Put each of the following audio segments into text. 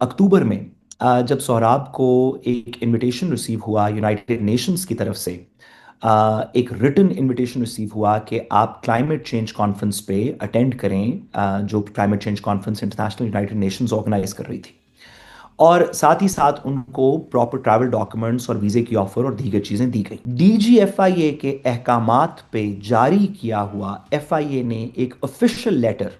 अक्टूबर में जब सोहराब को एक इनविटेशन रिसीव हुआ यूनाइटेड नेशंस की तरफ से, एक रिटन इनविटेशन रिसीव हुआ कि आप क्लाइमेट चेंज कॉन्फ्रेंस पे अटेंड करें, जो climate change conference international united nations organise कर रही थी। और साथ ही साथ उनको प्रॉपर ट्रैवल डॉक्यूमेंट्स और वीज़े की ऑफ़र और दीगर चीज़ें दी गई। डीजीएफआईए के अहकामात पे जारी किया हुआ एफआईए ने एक ऑफिशियल लेटर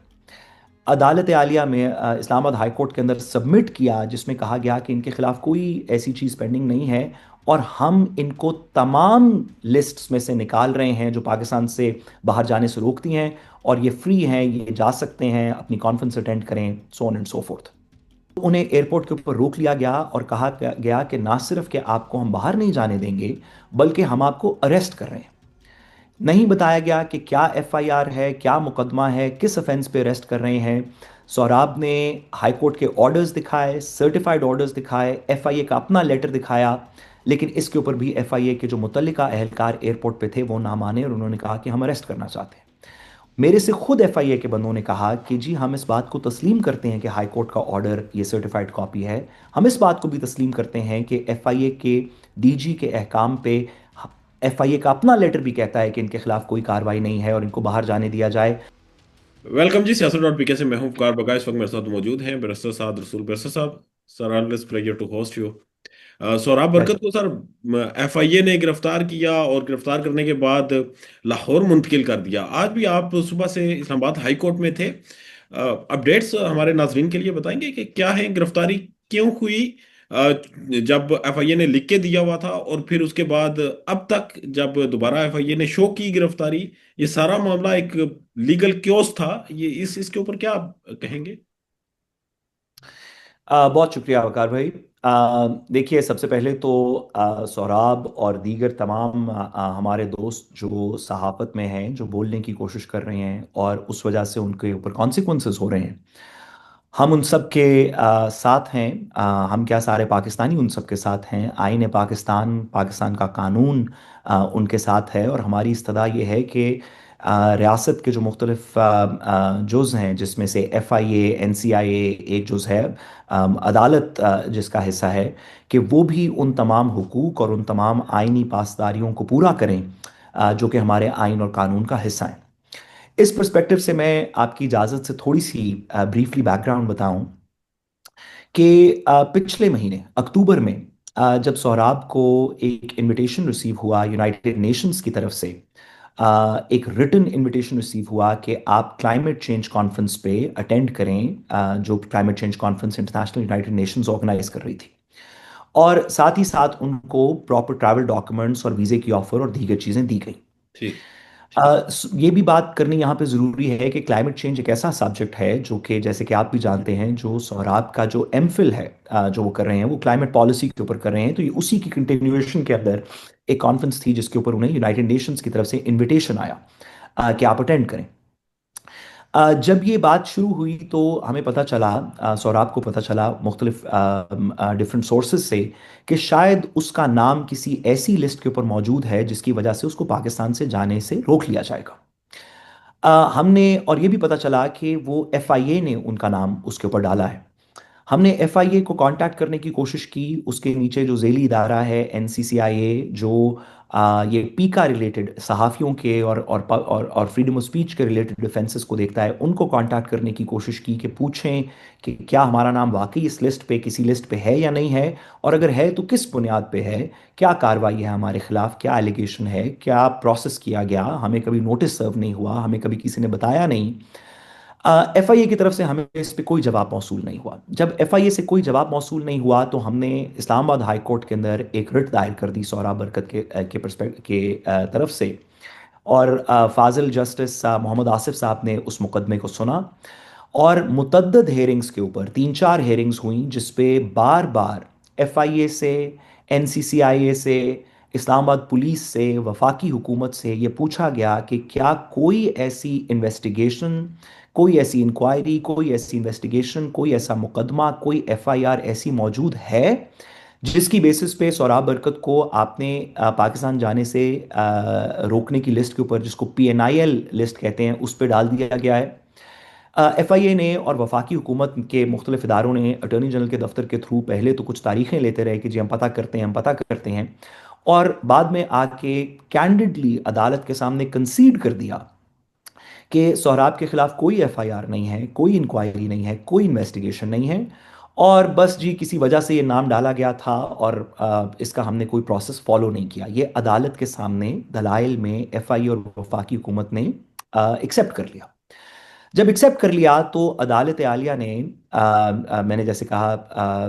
अदालत आलिया में इस्लामाबाद हाई कोर्ट के अंदर सबमिट किया, जिसमें कहा गया कि इनके खिलाफ कोई ऐसी चीज़ पेंडिंग नहीं है और हम इनको तमाम लिस्ट्स में से निकाल रहे हैं जो पाकिस्तान से बाहर जाने से रोकती हैं, और ये फ्री हैं, ये जा सकते हैं, अपनी कॉन्फ्रेंस अटेंड करें, so on and so fourth. उन्हें एयरपोर्ट के ऊपर रोक लिया गया और कहा गया कि ना सिर्फ कि आपको हम बाहर नहीं जाने देंगे, बल्कि हम आपको अरेस्ट कर रहे हैं। नहीं बताया गया कि क्या एफआईआर है, क्या मुकदमा है, किस ऑफेंस पे अरेस्ट कर रहे हैं। सौराब ने हाई कोर्ट के ऑर्डर्स दिखाए, सर्टिफाइड ऑर्डर्स दिखाए, एफआईए का अपना लेटर दिखाया, लेकिन इसके ऊपर भी एफआईए के जो मुतल्लिका अहलकार एयरपोर्ट पे थे वो ना माने और उन्होंने कहा कि हम अरेस्ट करना चाहते हैं। मेरे से खुद एफआईए के बंदों ने कहा कि जी हम इस बात को तस्लीम करते हैं कि हाई कोर्ट का ऑर्डर ये सर्टिफाइड कॉपी है। हम इस बात को भी तस्लीम करते हैं कि एफआईए के डीजी के अहकाम पे एफआईए का अपना लेटर भी कहता है कि इनके खिलाफ कोई कार्रवाई नहीं है और इनको बाहर जाने दिया जाए। वेलकम जी सियासत डॉट पीके से मैं हूं कार बका। इस वक्त मेरे साथ मौजूद हैं बैरिस्टर साद रसूल। बैरिस्टर साहब, sir, always pleasure to host you. Sohrab जैसे बरकत को सर एफआईए ने गिरफ्तार किया और गिरफ्तार करने के बाद लाहौर मुंतकिल कर दिया। आज भी आप सुबह से इस्लामाबाद हाई कोर्ट में थे। अपडेट्स हमारे नाजरीन के लिए बताएंगे कि क्या है, गिरफ्तारी क्यों हुई? अ, जब एफआईए ने लिख के दिया हुआ था और फिर उसके बाद अब तक जब दोबारा एफआईए ने शो की गिरफ्तारी, ये सारा मामला एक लीगल क्योस था। ये इसके ऊपर क्या आप कहेंगे? बहुत शुक्रिया वकार भाई। देखिए, सबसे पहले तो सौराब और दीगर तमाम हमारे दोस्त जो सहाफ़त में हैं, जो बोलने की कोशिश कर रहे हैं और उस वजह से उनके ऊपर कॉन्सिक्वेंसेस हो रहे हैं, हम उन सब के साथ हैं। हम क्या, सारे पाकिस्तानी उन सब के साथ हैं। आईन पाकिस्तान, पाकिस्तान का कानून उनके साथ है और हमारी इस्तदा ये है कि रियासत के जो मुख्तलिफ जुज़ हैं, जिसमें से F I A, N C आई ए एक जुज़ है, अदालत जिसका हिस्सा है, कि वो भी उन तमाम हुकूक और उन तमाम आइनी पासदारियों को पूरा करें जो कि हमारे आइन और कानून का हिस्सा है। इस पर्सपेक्टिव से मैं आपकी इजाज़त से थोड़ी सी ब्रीफली बैकग्राउंड बताऊं कि पिछले महीने अक्टूबर में जब सोहराब को एक इनविटेशन रिसीव हुआ यूनाइटेड नेशंस की तरफ से, एक रिटन इनविटेशन रिसीव हुआ कि आप क्लाइमेट चेंज कॉन्फ्रेंस पे अटेंड करें, जो climate change conference international united nations organise कर रही थी, और साथ ही साथ उनको प्रॉपर ट्रैवल डॉक्यूमेंट्स और वीज़े की ऑफ़र और दीगर चीज़ें दी गई। ठीक। ये भी बात करनी यहाँ पे ज़रूरी है कि क्लाइमेट चेंज एक ऐसा सब्जेक्ट है जो कि, जैसे कि आप भी जानते हैं, जो सोहराब का जो एमफिल है, जो वो कर रहे हैं, वो क्लाइमेट पॉलिसी के ऊपर कर रहे हैं। तो ये उसी की कंटिन्यूएशन के अंदर एक कॉन्फ्रेंस थी जिसके ऊपर उन्हें यूनाइटेड नेशंस की तरफ से इनविटेशन आया कि आप अटेंड करें। जब ये बात शुरू हुई तो हमें पता चला, सौराब को पता चला मुख्तलिफ डिफरेंट सोर्सेज से, कि शायद उसका नाम किसी ऐसी लिस्ट के ऊपर मौजूद है जिसकी वजह से उसको पाकिस्तान से जाने से रोक लिया जाएगा। हमने, और ये भी पता चला कि वो एफआईए ने उनका नाम उसके ऊपर डाला है। हमने एफआईए को कांटेक्ट करने की कोशिश की। उसके नीचे जो झेली इदारा है एनसीसीआईए, जो ये पीका रिलेटेड सहाफ़ियों के और फ्रीडम ऑफ स्पीच के रिलेटेड डिफेंसेस को देखता है, उनको कांटेक्ट करने की कोशिश की कि पूछें कि क्या हमारा नाम वाकई इस लिस्ट पे, किसी लिस्ट पे है या नहीं है, और अगर है तो किस बुनियाद पे है, क्या कार्रवाई है हमारे खिलाफ, क्या एलिगेशन है, क्या प्रोसेस किया गया, हमें कभी नोटिस सर्व नहीं हुआ, हमें कभी किसी ने बताया नहीं। एफआईए की तरफ से हमें इस पे कोई जवाब मौसूल नहीं हुआ। जब एफआईए से कोई जवाब मौसूल नहीं हुआ तो हमने इस्लामाबाद हाई कोर्ट के अंदर एक रिट दायर कर दी सौरा बरकत के परस्पेक्ट के तरफ से, और फाजिल जस्टिस मोहम्मद आसिफ साहब ने उस मुकदमे को सुना, और मुतद्दद हेयरिंग्स के ऊपर, तीन चार हेयरिंग्स हुई, जिसपे बार बार एफआईए से, एनसीसीआईए से, इस्लामाबाद पुलिस से, वफाकी हुकूमत से ये पूछा गया कि क्या कोई ऐसी इन्वेस्टिगेशन, कोई ऐसी इंक्वायरी, कोई ऐसी इन्वेस्टिगेशन, कोई ऐसा मुकदमा, कोई एफआईआर ऐसी मौजूद है जिसकी बेसिस पे सौराब बरकत को आपने पाकिस्तान जाने से रोकने की लिस्ट के ऊपर, जिसको पीएनआईएल लिस्ट कहते हैं, उस पर डाल दिया गया है। एफआईए ने और वफाकी हुकूमत के मुख्तलिफ इदारों ने अटॉर्नी जनरल के दफ्तर के थ्रू पहले तो कुछ तारीखें लेते रहे कि जी हम पता करते हैं, हम पता करते हैं, और बाद में आके कैंडिडली अदालत के सामने कंसीड कर दिया कि सोहराब के खिलाफ कोई एफआईआर नहीं है, कोई इंक्वायरी नहीं है, कोई इन्वेस्टिगेशन नहीं है, और बस जी किसी वजह से ये नाम डाला गया था और इसका हमने कोई प्रोसेस फॉलो नहीं किया। ये अदालत के सामने दलाइल में एफआईए और वफाकी हुकूमत ने एक्सेप्ट कर लिया। जब एक्सेप्ट कर लिया तो अदालत आलिया ने मैंने जैसे कहा,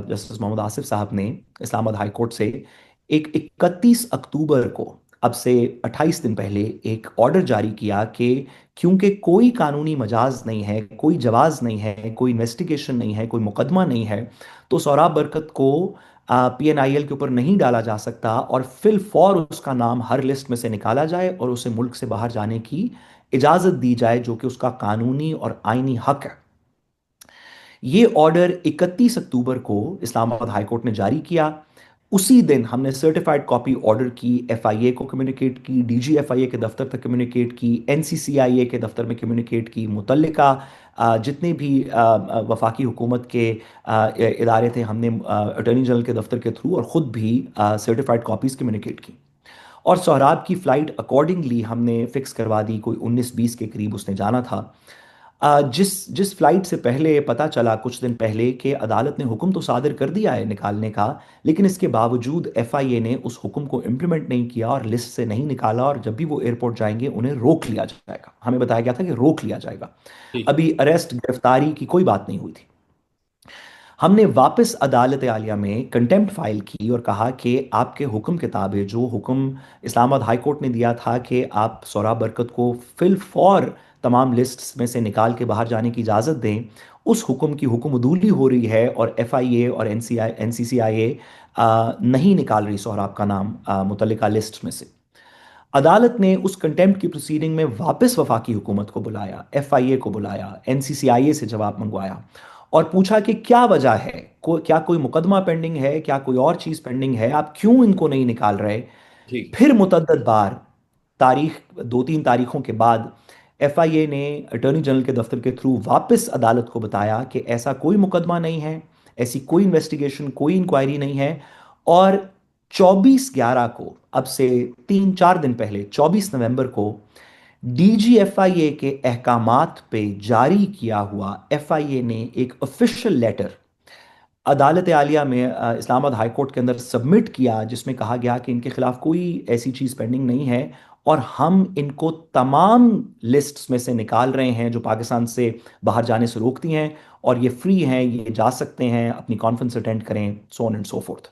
जस्टिस मोहम्मद आसिफ साहब ने इस्लामाबाद हाई कोर्ट से एक 31 अक्टूबर को, अब से 28 दिन पहले, एक ऑर्डर जारी किया कि क्योंकि कोई कानूनी मजाज नहीं है, कोई जवाज नहीं है, कोई इन्वेस्टिगेशन नहीं है, कोई मुकदमा नहीं है, तो सोहराब बरकत को पीएनआईएल के ऊपर नहीं डाला जा सकता और फिल फौर उसका नाम हर लिस्ट में से निकाला जाए और उसे मुल्क से बाहर जाने की इजाज़त दी जाए, जो कि उसका कानूनी और आईनी हक है। ये ऑर्डर 31 अक्टूबर को इस्लामाबाद हाई कोर्ट ने जारी किया। उसी दिन हमने सर्टिफाइड कॉपी ऑर्डर की, एफआईए को कम्युनिकेट की, डीजीएफआईए के दफ्तर तक कम्युनिकेट की, एनसीसीआईए के दफ्तर में कम्युनिकेट की, मुतल्लिका जितने भी वफाकी हुकूमत के इदारे थे, हमने अटॉर्नी जनरल के दफ्तर के थ्रू और ख़ुद भी सर्टिफाइड कॉपीज़ कम्युनिकेट की। और सोहराब की फ़्लाइट अकॉर्डिंगली हमने फ़िक्स करवा दी, कोई 19-20 के करीब उसने जाना था। जिस जिस फ्लाइट से पहले पता चला कुछ दिन पहले कि अदालत ने हुक्म तो सादर कर दिया है निकालने का, लेकिन इसके बावजूद एफआईए ने उस हुक्म को इम्प्लीमेंट नहीं किया और लिस्ट से नहीं निकाला, और जब भी वो एयरपोर्ट जाएंगे उन्हें रोक लिया जाएगा। हमें बताया गया था कि रोक लिया जाएगा। ठीक है। अभी अरेस्ट गिरफ्तारी की कोई बात नहीं हुई थी। हमने वापस अदालत आलिया में कंटेम्प्ट फाइल की और कहा कि आपके हुक्म किताब है, जो हुक्म इस्लामाबाद हाई कोर्ट ने दिया था कि आप सोहराब बरकत को फिल फॉर तमाम लिस्ट्स में से निकाल के बाहर जाने की इजाज़त दें, उस हुक्म की हुक्म अदूली हो रही है और एफआईए और एनसीसीआईए नहीं निकाल रही सोहराब का नाम मुतल्लिका लिस्ट में से। अदालत ने उस कंटेम्प्ट की प्रोसीडिंग में वापस वफाकी हुकूमत को बुलाया, एफआईए को बुलाया, एनसीसीआईए से जवाब मंगवाया और पूछा कि क्या वजह है, क्या कोई मुकदमा पेंडिंग है, क्या कोई और चीज़ पेंडिंग है, आप क्यों इनको नहीं निकाल रहे। ठीक। फिर मुतद्दद बार, तारीख 2-3 तारीखों के बाद, एफआईए ने अटॉर्नी जनरल के दफ्तर के थ्रू वापस अदालत को बताया कि ऐसा कोई मुकदमा नहीं है, ऐसी कोई इन्वेस्टिगेशन, कोई इंक्वायरी नहीं है। और 24/11 को, अब से 3-4 दिन पहले, 24 नवंबर को, डीजीएफआईए के अहकामात पे जारी किया हुआ एफआईए ने एक ऑफिशियल लेटर अदालत आलिया में इस्लामाबाद हाई कोर्ट के अंदर सबमिट किया, जिसमें कहा गया कि इनके खिलाफ कोई ऐसी चीज़ पेंडिंग नहीं है और हम इनको तमाम लिस्ट्स में से निकाल रहे हैं जो पाकिस्तान से बाहर जाने से रोकती हैं, और ये फ्री हैं, ये जा सकते हैं, अपनी कॉन्फ्रेंस अटेंड करें, so on and so fourth.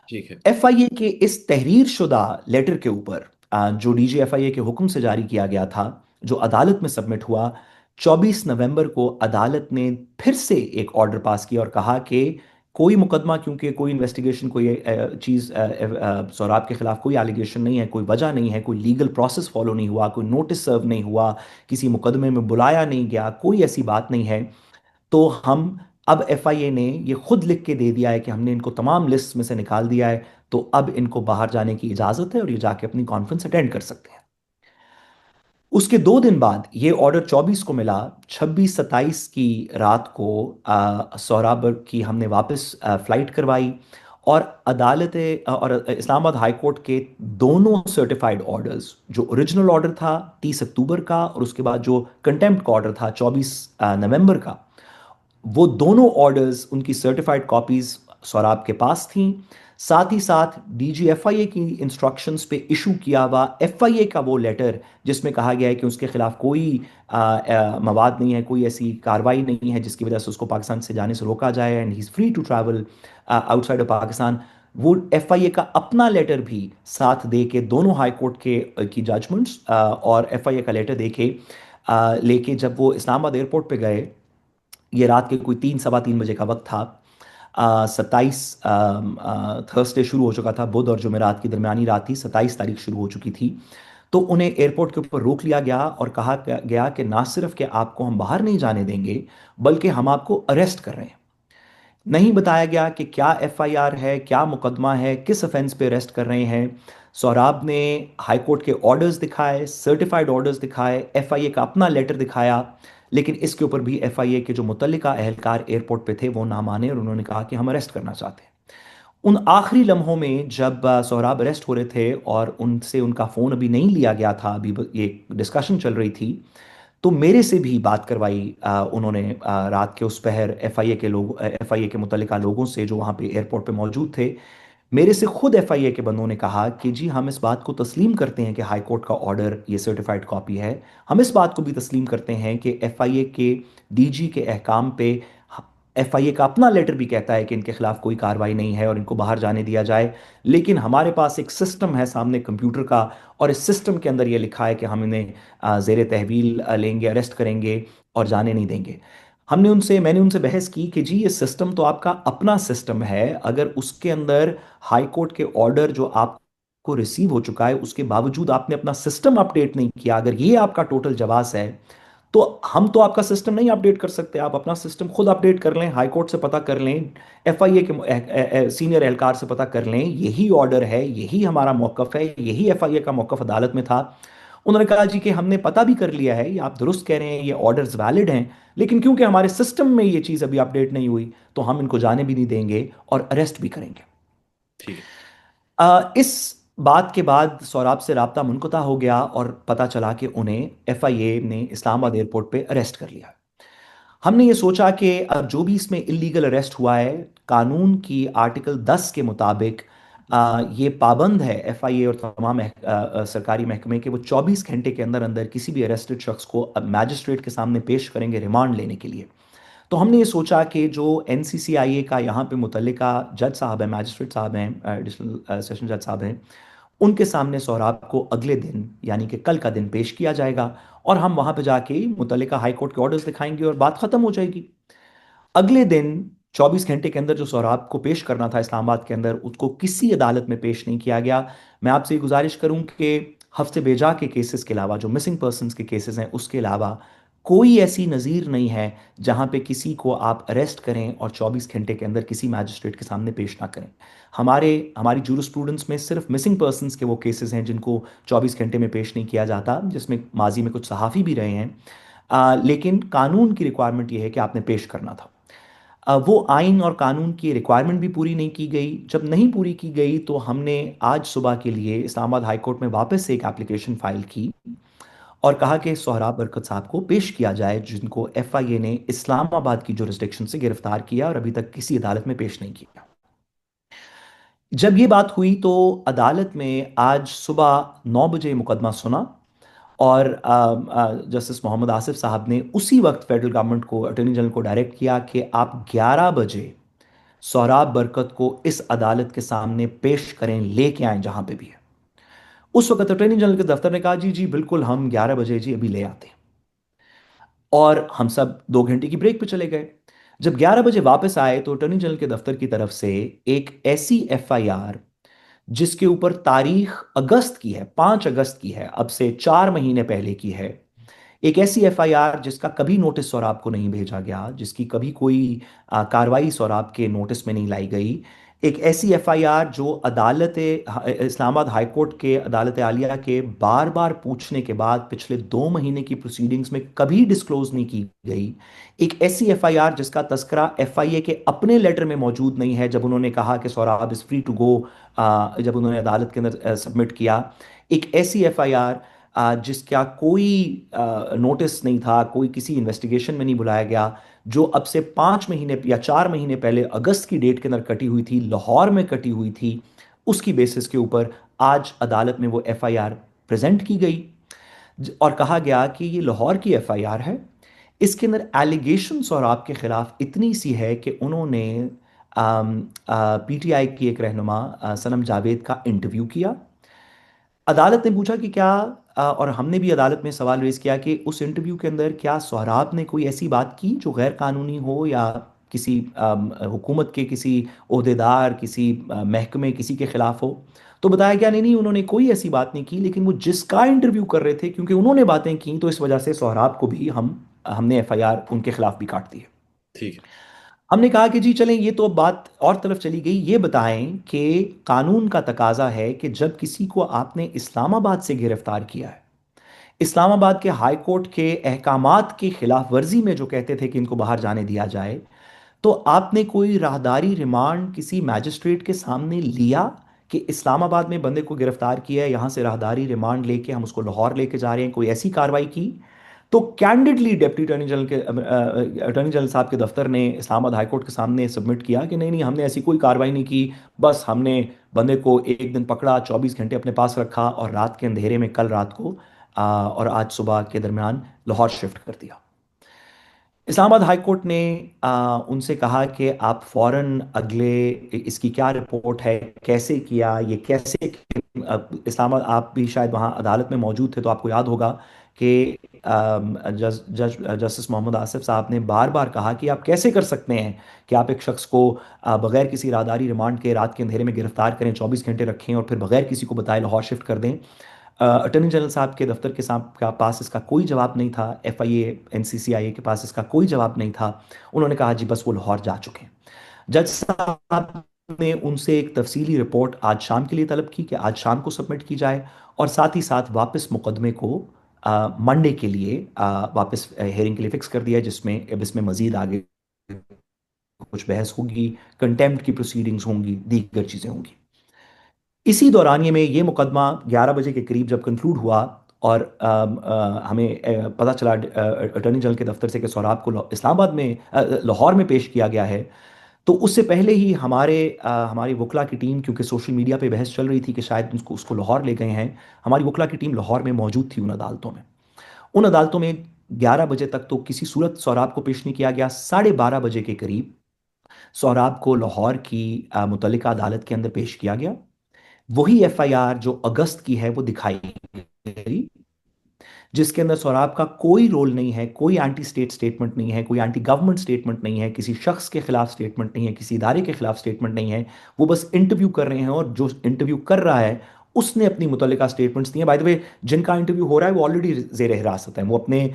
ठीक है। एफआईए के इस तहरीर शुदा लेटर के ऊपर, जो डीजीएफआईए के हुक्म से जारी किया गया था, जो अदालत में सबमिट हुआ, 24 नवंबर को अदालत ने फिर से एक ऑर्डर पास किया और कहा कि कोई मुकदमा, क्योंकि कोई इन्वेस्टिगेशन, कोई चीज़, सोहराब के खिलाफ कोई एलिगेशन नहीं है, कोई वजह नहीं है, कोई लीगल प्रोसेस फॉलो नहीं हुआ, कोई नोटिस सर्व नहीं हुआ, किसी मुकदमे में बुलाया नहीं गया, कोई ऐसी बात नहीं है, तो हम, अब एफआईए ने ये खुद लिख के दे दिया है कि हमने इनको तमाम लिस्ट में से निकाल दिया है, तो अब इनको बाहर जाने की इजाज़त है और ये जाके अपनी कॉन्फ्रेंस अटेंड कर सकते हैं। उसके 2 दिन बाद ये ऑर्डर 24 को मिला। 26-27 की रात को सोहराब की हमने वापस फ्लाइट करवाई, और अदालत और इस्लामाबाद हाई कोर्ट के दोनों सर्टिफाइड ऑर्डर्स, जो ओरिजिनल ऑर्डर था 30 अक्टूबर का और उसके बाद जो कंटेम्प्ट का ऑर्डर था 24 नवंबर का, वो दोनों ऑर्डर्स, उनकी सर्टिफाइड कॉपीज सौराब के पास थीं। साथ ही साथ डीजीएफआईए की इंस्ट्रक्शंस पे इशू किया हुआ एफआईए का वो लेटर, जिसमें कहा गया है कि उसके खिलाफ कोई मवाद नहीं है, कोई ऐसी कार्रवाई नहीं है जिसकी वजह से उसको पाकिस्तान से जाने से रोका जाए, and he is free to travel outside of Pakistan. वो एफआईए का अपना लेटर भी साथ दे के, दोनों हाई कोर्ट के की जजमेंट्स और एफआईए का लेटर दे के लेके, जब वो इस्लामाबाद एयरपोर्ट पे गए, ये रात के कोई 3, 3:15 बजे का वक्त था। 27 थर्सडे शुरू हो चुका था, बुध और जुमेरात की दरमियानी रात थी, 27 तारीख शुरू हो चुकी थी। तो उन्हें एयरपोर्ट के ऊपर रोक लिया गया और कहा गया कि ना सिर्फ कि आपको हम बाहर नहीं जाने देंगे, बल्कि हम आपको अरेस्ट कर रहे हैं। नहीं बताया गया कि क्या एफआईआर है, क्या मुकदमा है, किस ऑफेंस पे अरेस्ट कर रहे हैं। सौराब ने हाई कोर्ट के ऑर्डर्स दिखाए, सर्टिफाइड ऑर्डर्स दिखाए, एफआईए का अपना लेटर दिखाया, लेकिन इसके ऊपर भी एफआईए के जो मुतल्लिका अहलकार एयरपोर्ट पे थे वो ना माने और उन्होंने कहा कि हम अरेस्ट करना चाहते हैं। उन आखिरी लम्हों में जब सोहराब अरेस्ट हो रहे थे और उनसे उनका फ़ोन अभी नहीं लिया गया था, अभी ये डिस्कशन चल रही थी, तो मेरे से भी बात करवाई उन्होंने रात के उस पहर एफआईए के लोग, एफआईए के मुतल्लिका लोगों से जो वहाँ पे एयरपोर्ट पे मौजूद थे। मेरे से खुद एफआईए के बंदों ने कहा कि जी हम इस बात को तस्लीम करते हैं कि हाई कोर्ट का ऑर्डर ये सर्टिफाइड कॉपी है। हम इस बात को भी तस्लीम करते हैं कि एफआईए के डीजी के अहकाम पे एफआईए का अपना लेटर भी कहता है कि इनके खिलाफ कोई कार्रवाई नहीं है और इनको बाहर जाने दिया जाए। लेकिन हमारे पास एक सिस्टम है सामने कंप्यूटर का, और इस सिस्टम के अंदर ये लिखा है कि हम इन्हें जेर तहवील लेंगे, अरेस्ट करेंगे और जाने नहीं देंगे। मैंने उनसे बहस की कि जी ये सिस्टम तो आपका अपना सिस्टम है, अगर उसके अंदर हाई कोर्ट के ऑर्डर जो आपको रिसीव हो चुका है उसके बावजूद आपने अपना सिस्टम अपडेट नहीं किया, अगर ये आपका टोटल जवाब है, तो हम तो आपका सिस्टम नहीं अपडेट कर सकते। आप अपना सिस्टम खुद अपडेट कर लें, हाई कोर्ट से पता कर लें, एफआईए के सीनियर एहलकार से पता कर लें, यही ऑर्डर है, यही हमारा मौकफ है, यही एफआईए का मौकफ अदालत में था। उन्होंने कहा जी कि हमने पता भी कर लिया है, ये आप दुरुस्त कह रहे हैं, ये ऑर्डर्स वैलिड हैं, लेकिन क्योंकि हमारे सिस्टम में ये चीज़ अभी अपडेट नहीं हुई तो हम इनको जाने भी नहीं देंगे और अरेस्ट भी करेंगे। ठीक है। इस बात के बाद सौराब से राब्ता मुनक़ता हो गया और पता चला कि उन्हें एफआईए ने इस्लामाबाद एयरपोर्ट पे अरेस्ट कर लिया। हमने ये सोचा कि अब जो भी इसमें इलीगल अरेस्ट हुआ है, कानून की आर्टिकल 10 के मुताबिक ये पाबंद है एफआईए और तमाम सरकारी महकमे के वो 24 घंटे के अंदर अंदर किसी भी अरेस्टेड शख्स को अब मैजिस्ट्रेट के सामने पेश करेंगे रिमांड लेने के लिए। तो हमने ये सोचा कि जो एनसीसीआईए का यहाँ पे मुतल्लिका जज साहब हैं, मैजिस्ट्रेट साहब हैं, एडिशनल सेशन जज साहब हैं, उनके सामने सोहराब को अगले दिन यानी कि कल का दिन पेश किया जाएगा और हम वहां पे जाके मुतल्लिका हाई कोर्ट के ऑर्डर्स दिखाएंगे और बात खत्म हो जाएगी। अगले दिन 24 घंटे के अंदर जो सोहराब को पेश करना था इस्लामाबाद के अंदर, उसको किसी अदालत में पेश नहीं किया गया। मैं आपसे ये गुजारिश करूं कि हफ्ते बेजा के केसेस के अलावा, जो मिसिंग पर्सनस के केसेस हैं उसके अलावा, कोई ऐसी नज़ीर नहीं है जहां पे किसी को आप अरेस्ट करें और 24 घंटे के अंदर किसी मैजिस्ट्रेट के सामने पेश ना करें। हमारी जूरिस्प्रूडेंस में सिर्फ मिसिंग पर्सनस के वो केसेस हैं जिनको 24 घंटे में पेश नहीं किया जाता, जिसमें माजी में कुछ सहाफ़ी भी रहे हैं। लेकिन कानून की रिक्वायरमेंट ये है कि आपने पेश करना था। वो आइन और कानून की रिक्वायरमेंट भी पूरी नहीं की गई। जब नहीं पूरी की गई तो हमने आज सुबह के लिए इस्लामाबाद हाई कोर्ट में वापस से एक एप्लीकेशन फाइल की और कहा कि सोहराब बरकत साहब को पेश किया जाए, जिनको एफआईए ने इस्लामाबाद की जुरिस्डिक्शन से गिरफ्तार किया और अभी तक किसी अदालत में पेश नहीं किया। जब ये बात हुई तो अदालत में आज सुबह 9 बजे मुकदमा सुना और जस्टिस मोहम्मद आसिफ साहब ने उसी वक्त फेडरल गवर्नमेंट को, अटॉर्नी जनरल को डायरेक्ट किया कि आप 11 बजे सोहराब बरकत को इस अदालत के सामने पेश करें, लेके आए जहां पे भी है। उस वक्त अटॉर्नी जनरल के दफ्तर ने कहा जी जी बिल्कुल, हम 11 बजे जी अभी ले आते हैं। और हम सब 2 घंटे की ब्रेक पे चले गए। जब 11 बजे वापस आए तो अटॉर्नी जनरल के दफ्तर की तरफ से एक ऐसी एफआईआर जिसके ऊपर तारीख अगस्त की है, 5 अगस्त की है, अब से 4 महीने पहले की है, एक ऐसी एफआईआर जिसका कभी नोटिस सौराब को नहीं भेजा गया, जिसकी कभी कोई कार्रवाई सौराब के नोटिस में नहीं लाई गई, एक ऐसी एफआईआर जो इस्लामाबाद हाई कोर्ट के अदालत आलिया के बार बार पूछने के बाद पिछले 2 महीने की प्रोसीडिंग्स में कभी डिस्क्लोज नहीं की गई, एक ऐसी एफआईआर जिसका तस्करा एफआईए के अपने लेटर में मौजूद नहीं है जब उन्होंने कहा कि Saurab is free to go, जब उन्होंने अदालत के अंदर सबमिट किया, एक ऐसी एफआईआर जिसका कोई नोटिस नहीं था, कोई किसी इन्वेस्टिगेशन में नहीं बुलाया गया, जो अब से 5 महीने या 4 महीने पहले अगस्त की डेट के अंदर कटी हुई थी, लाहौर में कटी हुई थी, उसकी बेसिस के ऊपर आज अदालत में वो एफआईआर प्रेजेंट की गई और कहा गया कि ये लाहौर की एफआईआर है। इसके अंदर एलिगेशंस और आपके खिलाफ इतनी सी है कि उन्होंने पीटीआई की एक रहनुमा सनम जावेद का इंटरव्यू किया। अदालत ने पूछा कि क्या और हमने भी अदालत में सवाल रेज किया कि उस इंटरव्यू के अंदर क्या सोहराब ने कोई ऐसी बात की जो गैर कानूनी हो या किसी हुकूमत के किसी ओहदेदार, किसी महकमे, किसी के खिलाफ हो। तो बताया गया नहीं नहीं, उन्होंने कोई ऐसी बात नहीं की, लेकिन वो जिसका इंटरव्यू कर रहे थे क्योंकि उन्होंने बातें की तो इस वजह से सोहराब को भी हमने एफआईआर उनके खिलाफ भी काट दी है। ठीक है। हमने कहा कि जी चलें, ये तो बात और तरफ चली गई, ये बताएं कि कानून का तकाजा है कि जब किसी को आपने इस्लामाबाद से गिरफ्तार किया है, इस्लामाबाद के हाई कोर्ट के अहकामात की खिलाफ वर्जी में जो कहते थे कि इनको बाहर जाने दिया जाए, तो आपने कोई राहदारी रिमांड किसी मैजिस्ट्रेट के सामने लिया कि इस्लामाबाद में बंदे को गिरफ्तार किया है, यहाँ से राहदारी रिमांड लेके हम उसको लाहौर लेके जा रहे हैं, कोई ऐसी कार्रवाई की? तो कैंडिडली डिप्टी अटॉर्नी जनरल साहब के दफ्तर ने इस्लामाबाद हाई कोर्ट के सामने सबमिट किया कि नहीं नहीं, हमने ऐसी कोई कार्रवाई नहीं की। बस हमने बंदे को एक दिन पकड़ा, 24 घंटे अपने पास रखा और रात के अंधेरे में कल रात को और आज सुबह के दरमियान लाहौर शिफ्ट कर दिया। इस्लामाबाद हाई कोर्ट ने उनसे कहा कि आप फौरन अगले, इसकी क्या रिपोर्ट है, कैसे किया, ये कैसे, इस्लामाबाद, आप भी शायद वहाँ अदालत में मौजूद थे तो आपको याद होगा कि जस्टिस मोहम्मद आसिफ साहब ने बार बार कहा कि आप कैसे कर सकते हैं कि आप एक शख्स को बगैर किसी राहदारी रिमांड के रात के अंधेरे में गिरफ्तार करें, 24 घंटे रखें और फिर बगैर किसी को बताए लाहौर शिफ्ट कर दें। अटॉर्नी जनरल साहब के दफ्तर के साथ का पास इसका कोई जवाब नहीं था, एफआईए एनसीसीआईए के पास इसका कोई जवाब नहीं था। उन्होंने कहा जी बस वो लाहौर जा चुके हैं। जज साहब ने उनसे एक तफसीली रिपोर्ट आज शाम के लिए तलब की कि आज शाम को सबमिट की जाए, और साथ ही साथ वापस मुकदमे को मंडे के लिए वापस हेयरिंग के लिए फिक्स कर दिया है, जिसमें अब इसमें मजीद आगे कुछ बहस होगी, कंटेम्प्ट की प्रोसीडिंग्स होंगी, दीगर चीज़ें होंगी। इसी दौरान ये मुकदमा 11 बजे के करीब जब कंक्लूड हुआ और हमें पता चला अटॉर्नी जनरल के दफ्तर से कि सौराब को इस्लामाबाद में लाहौर में पेश किया गया है, तो उससे पहले ही हमारी वकला की टीम, क्योंकि सोशल मीडिया पे बहस चल रही थी कि शायद उसको लाहौर ले गए हैं, हमारी वकला की टीम लाहौर में मौजूद थी उन अदालतों में 11 बजे तक तो किसी सूरत सौराब को पेश नहीं किया गया। 12:30 बजे के करीब सौराब को लाहौर की मुतल्लिका अदालत के अंदर पेश किया गया। वही एफआईआर जो अगस्त की है वो दिखाई गई, जिसके अंदर सौराब का कोई रोल नहीं है, कोई एंटी स्टेट स्टेटमेंट नहीं है, कोई एंटी गवर्नमेंट स्टेटमेंट नहीं है, किसी शख्स के खिलाफ स्टेटमेंट नहीं है, किसी इदारे के खिलाफ स्टेटमेंट नहीं है। वो बस इंटरव्यू कर रहे हैं और जो इंटरव्यू कर रहा है उसने अपनी मुतल्लिका स्टेटमेंट्स दी हैं। बाय द वे, जिनका इंटरव्यू हो रहा है वो ऑलरेडी जेर हिरासत है, वो अपने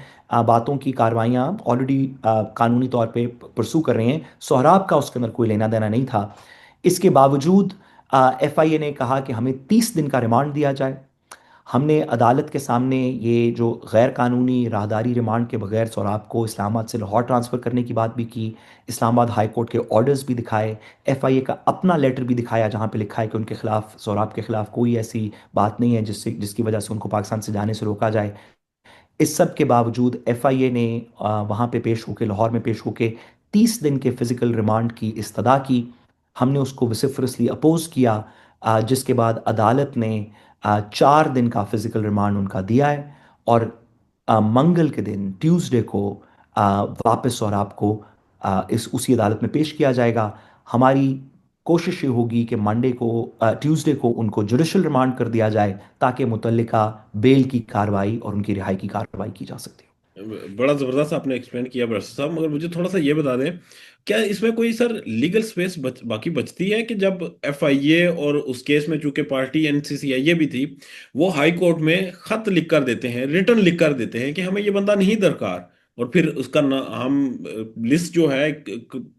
बातों की कार्रवाइयाँ ऑलरेडी कानूनी तौर पे परसू कर रहे हैं। सोहराब का उसके अंदर कोई लेना देना नहीं था। इसके बावजूद एफआईए ने कहा कि हमें 30 दिन का रिमांड दिया जाए। हमने अदालत के सामने ये जो गैर कानूनी राहदारी रिमांड के बगैर सौराब को इस्लामाबाद से लाहौर ट्रांसफ़र करने की बात भी की, इस्लामाबाद हाई कोर्ट के ऑर्डर्स भी दिखाए, एफआईए का अपना लेटर भी दिखाया जहाँ पे लिखा है कि उनके खिलाफ, सौराब के खिलाफ कोई ऐसी बात नहीं है जिसकी वजह से उनको पाकिस्तान से जाने से रोका जाए। इस सब के बावजूद एफआईए ने वहाँ पे पेश होके, लाहौर में पेश होके 30 दिन के फिजिकल रिमांड की इस्तदा की। हमने उसको वसिफरसली अपोज किया, जिसके बाद अदालत ने 4 दिन का फिजिकल रिमांड उनका दिया है। और मंगल के दिन, ट्यूसडे को वापस सौराब को इस उसी अदालत में पेश किया जाएगा। हमारी कोशिश ये होगी कि मंडे को, ट्यूसडे को उनको जुडिशल रिमांड कर दिया जाए, ताकि मुतल्लिका बेल की कार्रवाई और उनकी रिहाई की कार्रवाई की जा सकती बड़ा जबरदस्त आपने एक्सप्लेन किया बरसा साहब, मगर मुझे थोड़ा सा ये बता दें, क्या इसमें कोई सर लीगल स्पेस बाकी बचती है कि जब एफआईए और उस केस में चूंकि पार्टी एनसीसीआईए भी थी, वो हाई कोर्ट में खत लिख कर देते हैं, रिटर्न लिख कर देते हैं कि हमें ये बंदा नहीं दरकार, और फिर उसका ना हम लिस्ट जो है,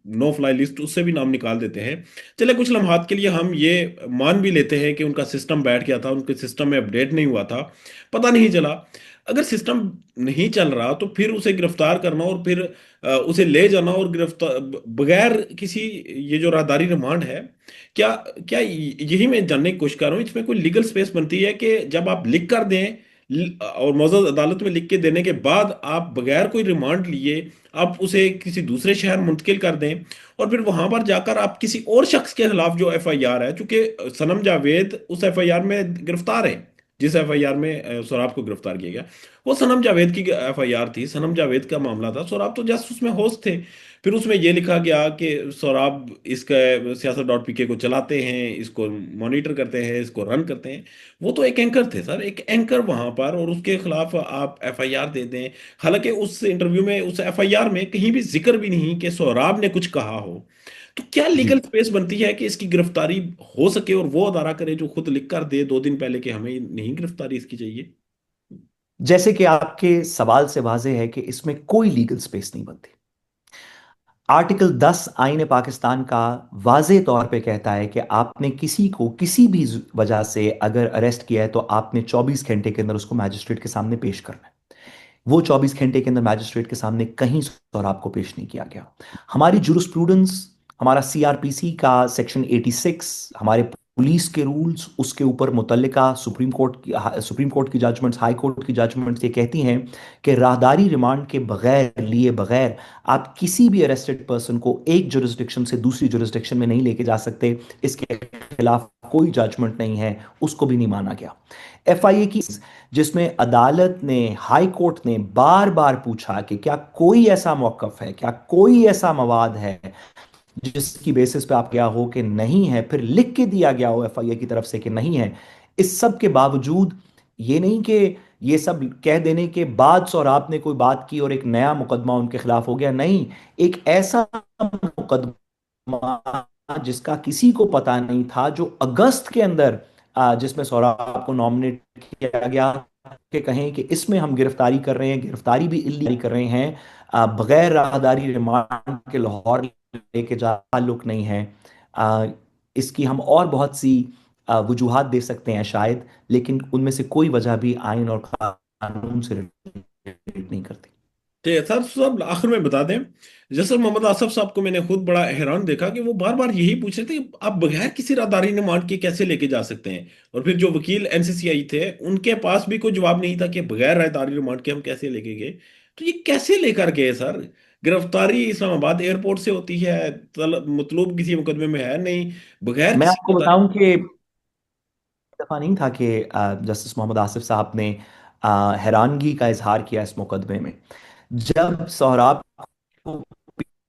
नो फ्लाई लिस्ट, उससे भी नाम निकाल देते हैं। चले कुछ लम्हात के लिए हम ये मान भी लेते हैं कि उनका सिस्टम बैठ गया था, उनके सिस्टम में अपडेट नहीं हुआ था, पता नहीं चला। अगर सिस्टम नहीं चल रहा तो फिर उसे गिरफ्तार करना और फिर उसे ले जाना और गिरफ्तार बगैर किसी, ये जो राहदारी रिमांड है, क्या क्या यही मैं जानने की कोशिश कर रहा हूँ, इसमें कोई लीगल स्पेस बनती है कि जब आप लिख कर दें और मौजूद अदालत में लिख के देने के बाद आप बगैर कोई रिमांड लिए आप उसे किसी दूसरे शहर मुंतकिल कर दें, और फिर वहां पर जाकर आप किसी और शख्स के खिलाफ जो एफआईआर है, चूंकि सनम जावेद उस एफआईआर में गिरफ्तार है, जिस एफआईआर में सौराब को गिरफ्तार किया गया, वो सनम जावेद की एफआईआर थी, सनम जावेद का मामला था, सौराब तो जस्ट उसमें होस्ट थे। फिर उसमें यह लिखा गया कि सौराब इसका सियासत डॉट पीके को चलाते हैं, इसको मॉनिटर करते हैं, इसको रन करते हैं। वो तो एक एंकर थे सर, एक एंकर वहां पर, और उसके खिलाफ आप एफआईआर दे दें। हालांकि उस इंटरव्यू में, उस एफआईआर में कहीं भी जिक्र भी नहीं कि सौराब ने कुछ कहा हो। तो क्या है। लीगल स्पेस बनती है कि इसकी गिरफ्तारी हो सके और वो अदारा करे जो खुद लिख कर दे 2 दिन पहले कि हमें नहीं गिरफ्तारी इसकी चाहिए? जैसे कि आपके सवाल से वाज़ेह है कि इसमें कोई लीगल स्पेस नहीं बनती। आर्टिकल 10 आईन पाकिस्तान का वाज़े तौर पे कहता है कि आपने किसी को किसी भी वजह से अगर अरेस्ट किया है तो आपने 24 घंटे के अंदर उसको मैजिस्ट्रेट के सामने पेश करना है। वो 24 घंटे के अंदर मैजिस्ट्रेट के सामने कहीं और आपको पेश नहीं किया गया। हमारी जुरिस्प्रूडेंस, हमारा सीआरपीसी का सेक्शन 86, हमारे पुलिस के रूल्स, उसके ऊपर मुतल्लिका सुप्रीम कोर्ट की जजमेंट्स, हाई कोर्ट की जजमेंट्स ये कहती हैं कि राहदारी रिमांड के बगैर लिए बगैर आप किसी भी अरेस्टेड पर्सन को एक जुरिस्डिक्शन से दूसरी जुरिस्डिक्शन में नहीं लेके जा सकते। इसके खिलाफ कोई जजमेंट नहीं है, उसको भी नहीं माना गया। एफआईए की, जिसमें अदालत ने, हाई कोर्ट ने बार बार पूछा कि क्या कोई ऐसा मौकफ है, क्या कोई ऐसा मवाद है जिसकी बेसिस पे आप क्या हो कि नहीं है, फिर लिख के दिया गया हो एफआईए की तरफ से कि नहीं है। इस सब के बावजूद, ये नहीं कि ये सब कह देने के बाद सौराब ने कोई बात की और एक नया मुकदमा उनके खिलाफ हो गया, नहीं। एक ऐसा मुकदमा जिसका किसी को पता नहीं था, जो अगस्त के अंदर जिसमें सौराब को नॉमिनेट किया गया कि कहें कि इसमें हम गिरफ्तारी कर रहे हैं, गिरफ्तारी भी इल्लीगल कर रहे हैं, बगैर राहदारी रिमांड के लाहौर लेके जा, ताल्लुक नहीं है। आ, इसकी हम और बहुत सी वजूहात दे सकते हैं शायद, लेकिन उनमें से कोई वजह भी आइन और कानून से रिलेट नहीं करती। ठीक है सर, सब आखिर में बता दें। जैसे मोहम्मद आसफ साहब को मैंने खुद बड़ा हैरान देखा कि वो बार बार यही पूछ रहे थे कि आप बगैर किसी राहदारी रिमांड के कैसे लेके जा सकते हैं। और फिर जो वकील एनसीसीआई थे उनके पास भी कोई जवाब नहीं था कि बगैर राहदारी रिमांड के हम कैसे लेके गए। तो ये कैसे लेकर गए सर? गिरफ्तारी इस्लामाबाद एयरपोर्ट से होती है, मतलूब किसी मुकदमे में है नहीं, बगैर मैं किसी आपको राहदारी। बताऊं कि दफा नहीं था कि जस्टिस मोहम्मद आसिफ साहब ने हैरानगी का इजहार किया इस मुकदमे में, जब सोहराब को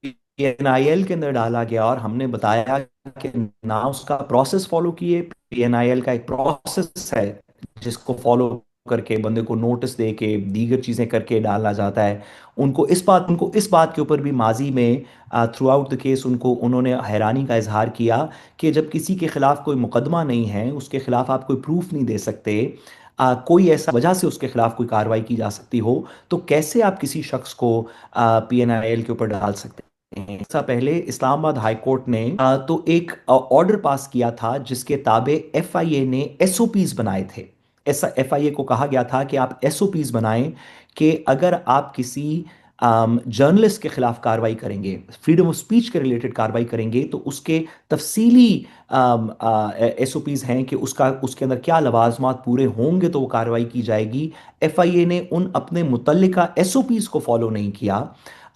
पीएनआईएल के अंदर डाला गया और हमने बताया कि ना उसका प्रोसेस फॉलो किए। पीएनआईएल का एक प्रोसेस है जिसको फॉलो करके बंदे को नोटिस दे के दीगर चीजें करके डाला जाता है। उनको इस बात के ऊपर भी माजी में थ्रू आउट द केस उन्होंने हैरानी का इजहार किया कि जब किसी के खिलाफ कोई मुकदमा नहीं है, उसके खिलाफ आप कोई प्रूफ नहीं दे सकते, कोई ऐसा वजह से उसके खिलाफ कोई कार्रवाई की जा सकती हो, तो कैसे आप किसी शख्स को पीएनआईएल के ऊपर डाल सकते हैं। ऐसा पहले इस्लामाबाद हाई कोर्ट ने तो एक ऑर्डर पास किया था जिसके ताबे एफआईए ने एसओपीज बनाए थे। ऐसा एफआईए को कहा गया था कि आप एसओपीज बनाएं कि अगर आप किसी जर्नलिस्ट के खिलाफ कार्रवाई करेंगे, फ्रीडम ऑफ स्पीच के रिलेटेड कार्रवाई करेंगे, तो उसके तफसीली एसओपीज हैं कि उसके अंदर क्या लवाजमात पूरे होंगे तो वो कार्रवाई की जाएगी। एफआईए ने उन अपने मुतल्लिका एसओपीज को फॉलो नहीं किया,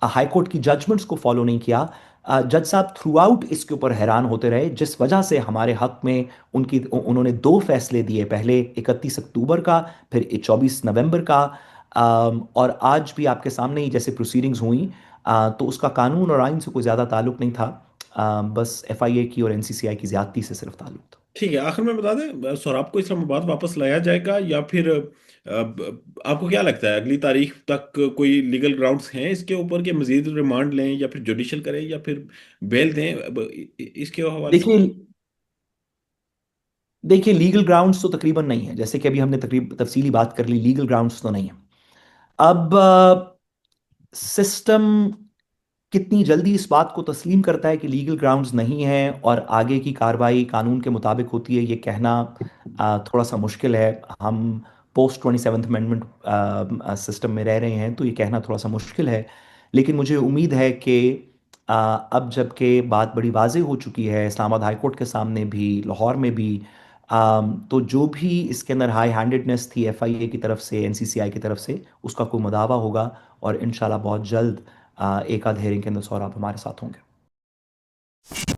हाई कोर्ट की जजमेंट्स को फॉलो नहीं किया। जज साहब थ्रू आउट इसके ऊपर हैरान होते रहे, जिस वजह से हमारे हक में उन्होंने दो फैसले दिए, पहले 31 अक्टूबर का, फिर 24 नवंबर का। और आज भी आपके सामने ही जैसे प्रोसीडिंग्स हुई, तो उसका कानून और आइन से कोई ज़्यादा ताल्लुक नहीं था। बस एफआईए की और एनसीसीआई की ज्यादती से सिर्फ ताल्लुक था। ठीक है, आखिर में बता दें, सौरभ को इस्लामाबाद वापस लाया जाएगा या फिर आपको क्या लगता है अगली तारीख तक कोई लीगल ग्राउंड्स हैं इसके ऊपर कि मजीद रिमांड लें या फिर जुडिशल करें या फिर बेल दें? इसके हवाले से। देखिए देखिए लीगल ग्राउंड्स तो तकरीबन नहीं है, जैसे कि अभी हमने तकरीब तफसीली बात कर ली, लीगल ग्राउंड्स तो नहीं है। अब सिस्टम कितनी जल्दी इस बात को तस्लीम करता है कि लीगल ग्राउंड्स नहीं है और आगे की कार्रवाई कानून के मुताबिक होती है, ये कहना थोड़ा सा मुश्किल है। हम पोस्ट 27th अमेंडमेंट सिस्टम में रह रहे हैं, तो ये कहना थोड़ा सा मुश्किल है। लेकिन मुझे उम्मीद है कि अब जबकि बात बड़ी वाज़ेह हो चुकी है इस्लामाबाद हाई कोर्ट के सामने भी, लाहौर में भी, तो जो भी इसके अंदर हाई हैंडेडनेस थी एफआईए की तरफ से, एनसीसीआई की तरफ से, उसका कोई मुदावा होगा। और इंशाल्लाह बहुत जल्द एक आध हेयरिंग के अंदर सौरभ हमारे साथ होंगे।